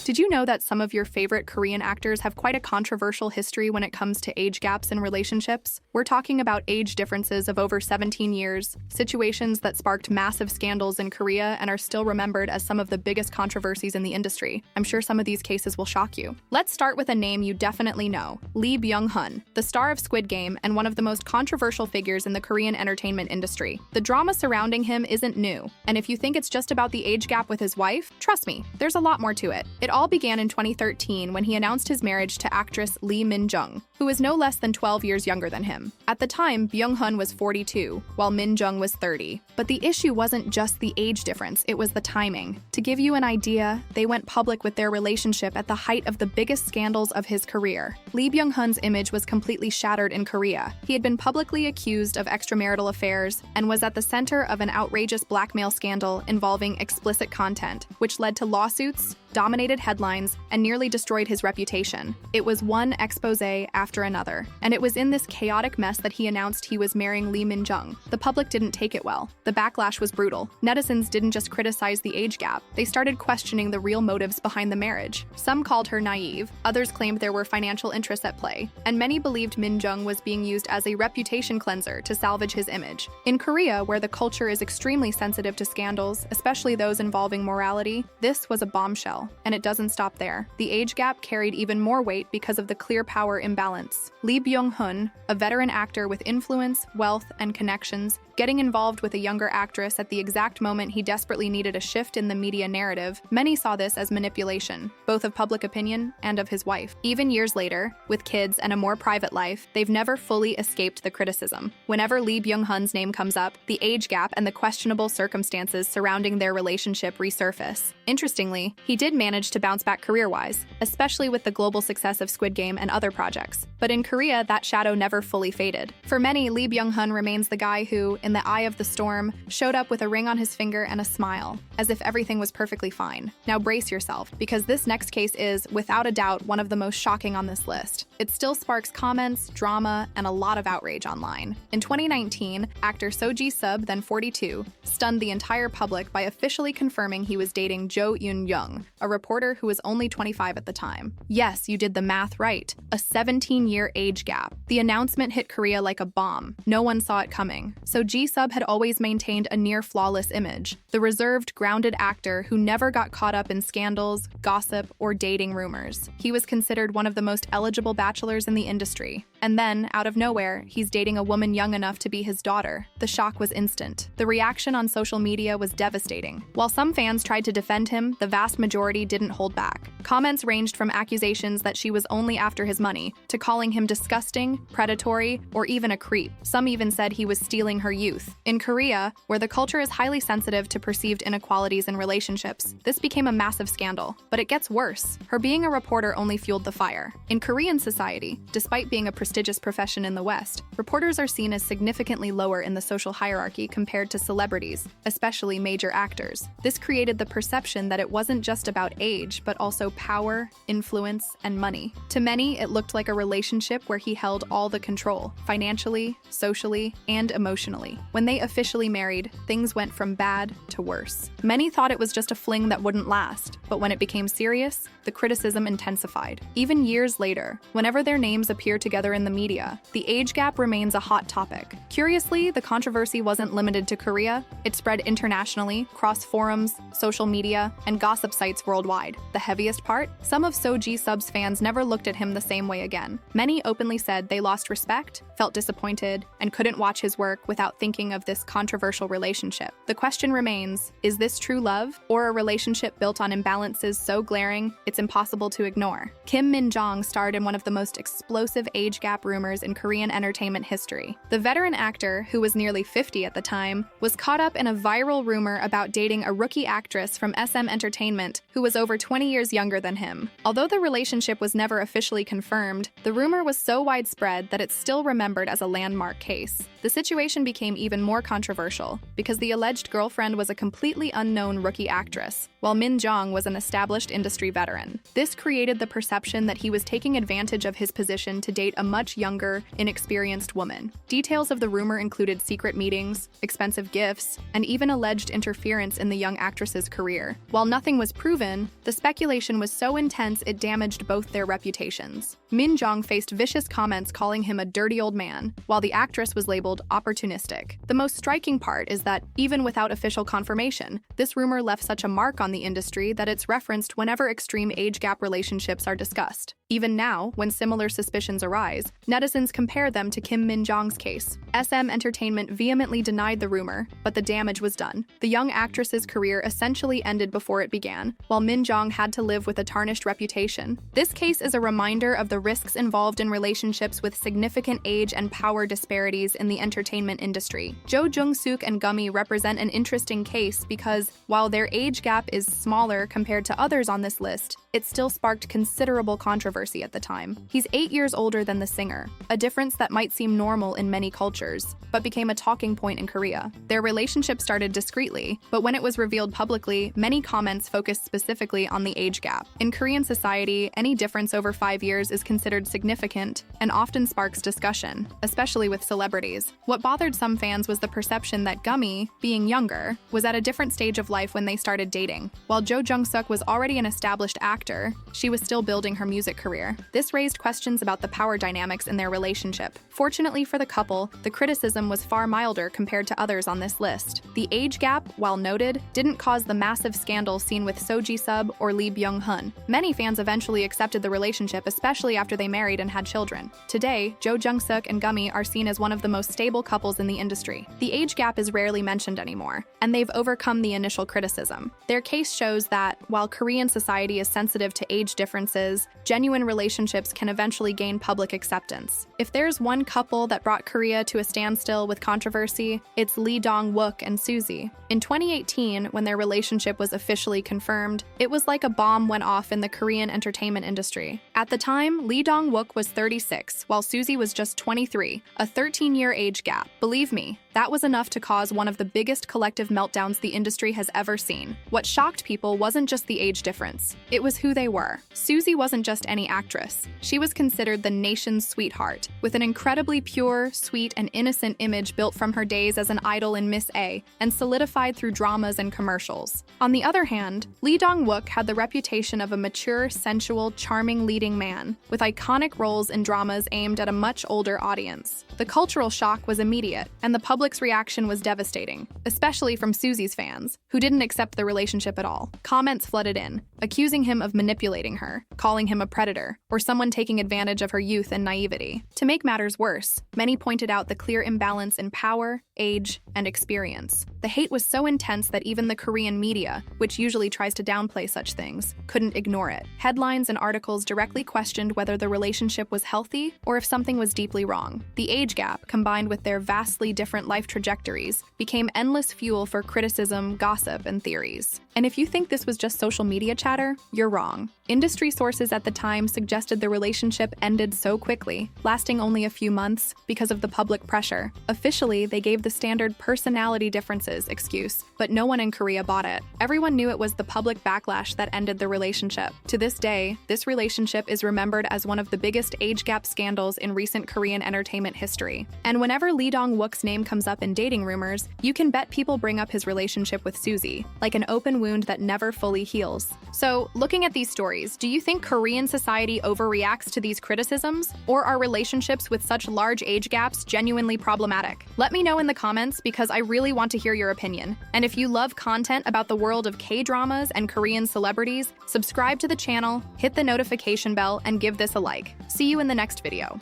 Did you know that some of your favorite Korean actors have quite a controversial history when it comes to age gaps in relationships? We're talking about age differences of over 17 years, situations that sparked massive scandals in Korea and are still remembered as some of the biggest controversies in the industry. I'm sure some of these cases will shock you. Let's start with a name you definitely know, Lee Byung Hun, the star of Squid Game and one of the most controversial figures in the Korean entertainment industry. The drama surrounding him isn't new, and if you think it's just about the age gap with his wife, trust me, there's a lot more to it. It all began in 2013 when he announced his marriage to actress Min Jong, who is no less than 12 years younger than him. At the time, Byung Hun was 42, while Min Jong was 30. But the issue wasn't just the age difference, it was the timing. To give you an idea, they went public with their relationship at the height of the biggest scandals of his career. Lee Byung Hun's image was completely shattered in Korea. He had been publicly accused of extramarital affairs and was at the center of an outrageous blackmail scandal involving explicit content, which led to lawsuits, dominated headlines, and nearly destroyed his reputation. It was one expose after another, and it was in this chaotic mess that he announced he was marrying Min Jong. The public didn't take it well. The backlash was brutal. Netizens didn't just criticize the age gap, they started questioning the real motives behind the marriage. Some called her naive, others claimed there were financial interests at play, and many believed Min Jong was being used as a reputation cleanser to salvage his image. In Korea, where the culture is extremely sensitive to scandals, especially those involving morality, this was a bombshell. And it doesn't stop there. The age gap carried even more weight because of the clear power imbalance. Lee Byung Hun, a veteran actor with influence, wealth, and connections, getting involved with a younger actress at the exact moment he desperately needed a shift in the media narrative, many saw this as manipulation, both of public opinion and of his wife. Even years later, with kids and a more private life, they've never fully escaped the criticism. Whenever Lee Byung Hun's name comes up, the age gap and the questionable circumstances surrounding their relationship resurface. Interestingly, he did manage to bounce back career-wise, especially with the global success of Squid Game and other projects. But in Korea, that shadow never fully faded. For many, Lee Byung Hun remains the guy who, in the eye of the storm, showed up with a ring on his finger and a smile, as if everything was perfectly fine. Now brace yourself, because this next case is, without a doubt, one of the most shocking on this list. It still sparks comments, drama, and a lot of outrage online. In 2019, actor So Ji-sub, then 42, stunned the entire public by officially confirming he was dating Jo Eun-young, a reporter who was only 25 at the time. Yes, you did the math right. A 17-year age gap. The announcement hit Korea like a bomb. No one saw it coming. So Ji-sub had always maintained a near-flawless image. The reserved, grounded actor who never got caught up in scandals, gossip, or dating rumors. He was considered one of the most eligible bachelors in the industry. And then, out of nowhere, he's dating a woman young enough to be his daughter. The shock was instant. The reaction on social media was devastating. While some fans tried to defend him, the vast majority didn't hold back. Comments ranged from accusations that she was only after his money, to calling him disgusting, predatory, or even a creep. Some even said he was stealing her youth. In Korea, where the culture is highly sensitive to perceived inequalities in relationships, this became a massive scandal. But it gets worse. Her being a reporter only fueled the fire. In Korean society, despite being a prestigious profession in the West, reporters are seen as significantly lower in the social hierarchy compared to celebrities, especially major actors. This created the perception that it wasn't just about age, but also power, influence, and money. To many, it looked like a relationship where he held all the control, financially, socially, and emotionally. When they officially married, things went from bad to worse. Many thought it was just a fling that wouldn't last, but when it became serious, the criticism intensified. Even years later, whenever their names appear together in the media, the age gap remains a hot topic. Curiously, the controversy wasn't limited to Korea. It spread internationally, across forums, social media, and gossip sites worldwide. The heaviest part? Some of So Ji-sub's fans never looked at him the same way again. Many openly said they lost respect, felt disappointed, and couldn't watch his work without thinking of this controversial relationship. The question remains, is this true love, or a relationship built on imbalances so glaring it's impossible to ignore? Min Jong starred in one of the most explosive age gap rumors in Korean entertainment history. The veteran actor, who was nearly 50 at the time, was caught up in a viral rumor about dating a rookie actress from SM Entertainment who was over 20 years younger than him. Although the relationship was never officially confirmed, the rumor was so widespread that it's still remembered as a landmark case. The situation became even more controversial because the alleged girlfriend was a completely unknown rookie actress, while Min Jong was an established industry veteran. This created the perception that he was taking advantage of his position to date a much younger, inexperienced woman. Details of the rumor included secret meetings, expensive gifts, and even alleged interference in the young actress's career. While nothing was proven, Even, the speculation was so intense it damaged both their reputations. Min Jong faced vicious comments calling him a dirty old man, while the actress was labeled opportunistic. The most striking part is that, even without official confirmation, this rumor left such a mark on the industry that it's referenced whenever extreme age gap relationships are discussed. Even now, when similar suspicions arise, netizens compare them to Kim Min Jong's case. SM Entertainment vehemently denied the rumor, but the damage was done. The young actress's career essentially ended before it began, while Min Jong had to live with a tarnished reputation. This case is a reminder of the risks involved in relationships with significant age and power disparities in the entertainment industry. Jung Suk and Gummy represent an interesting case because, while their age gap is smaller compared to others on this list, it still sparked considerable controversy at the time. He's 8 years older than the singer, a difference that might seem normal in many cultures, but became a talking point in Korea. Their relationship started discreetly, but when it was revealed publicly, many comments focused specifically on the age gap. In Korean society, any difference over 5 years is considered significant and often sparks discussion, especially with celebrities. What bothered some fans was the perception that Gummy, being younger, was at a different stage of life when they started dating. While Jung Suk was already an established actor, she was still building her music career. This raised questions about the power dynamics in their relationship. Fortunately for the couple, the criticism was far milder compared to others on this list. The age gap, while noted, didn't cause the massive scandal seen with Sub or Lee Byung Hun. Many fans eventually accepted the relationship, especially after they married and had children. Today, Jung Suk and Gummy are seen as one of the most stable couples in the industry. The age gap is rarely mentioned anymore, and they've overcome the initial criticism. Their case shows that, while Korean society is sensitive to age differences, genuine relationships can eventually gain public acceptance. If there's one couple that brought Korea to a standstill with controversy, it's Lee Dong Wook and Suzy. In 2018, when their relationship was officially confirmed, it was like a bomb went off in the Korean entertainment industry. At the time, Lee Dong Wook was 36, while Suzy was just 23, a 13-year age gap. Believe me, that was enough to cause one of the biggest collective meltdowns the industry has ever seen. What shocked people wasn't just the age difference, it was who they were. Suzy wasn't just any actress. She was considered the nation's sweetheart, with an incredibly pure, sweet, and innocent image built from her days as an idol in Miss A and solidified through dramas and commercials. On the other hand, Lee Dong Wook had the reputation of a mature, sensual, charming leading man, with iconic roles in dramas aimed at a much older audience. The cultural shock was immediate, and the public's reaction was devastating, especially from Suzy's fans, who didn't accept the relationship at all. Comments flooded in, accusing him of manipulating her, calling him a predator, or someone taking advantage of her youth and naivety. To make matters worse, many pointed out the clear imbalance in power, age, and experience. The hate was so intense that even the Korean media, which usually tries to downplay such things, couldn't ignore it. Headlines and articles directly questioned whether the relationship was healthy or if something was deeply wrong. The age gap, combined with their vastly different life trajectories, became endless fuel for criticism, gossip, and theories. And if you think this was just social media chatter, you're wrong. Industry sources at the time suggested the relationship ended so quickly, lasting only a few months, because of the public pressure. Officially, they gave the standard personality differences excuse, but no one in Korea bought it. Everyone knew it was the public backlash that ended the relationship. To this day, this relationship is remembered as one of the biggest age gap scandals in recent Korean entertainment history. And whenever Lee Dong Wook's name comes up in dating rumors, you can bet people bring up his relationship with Suzy, like an open wound that never fully heals. So, looking at these stories, do you think Korean society overreacts to these criticisms? Or are relationships with such large age gaps genuinely problematic? Let me know in the comments because I really want to hear your opinion. And if you love content about the world of K-dramas and Korean celebrities, subscribe to the channel, hit the notification bell, and give this a like. See you in the next video.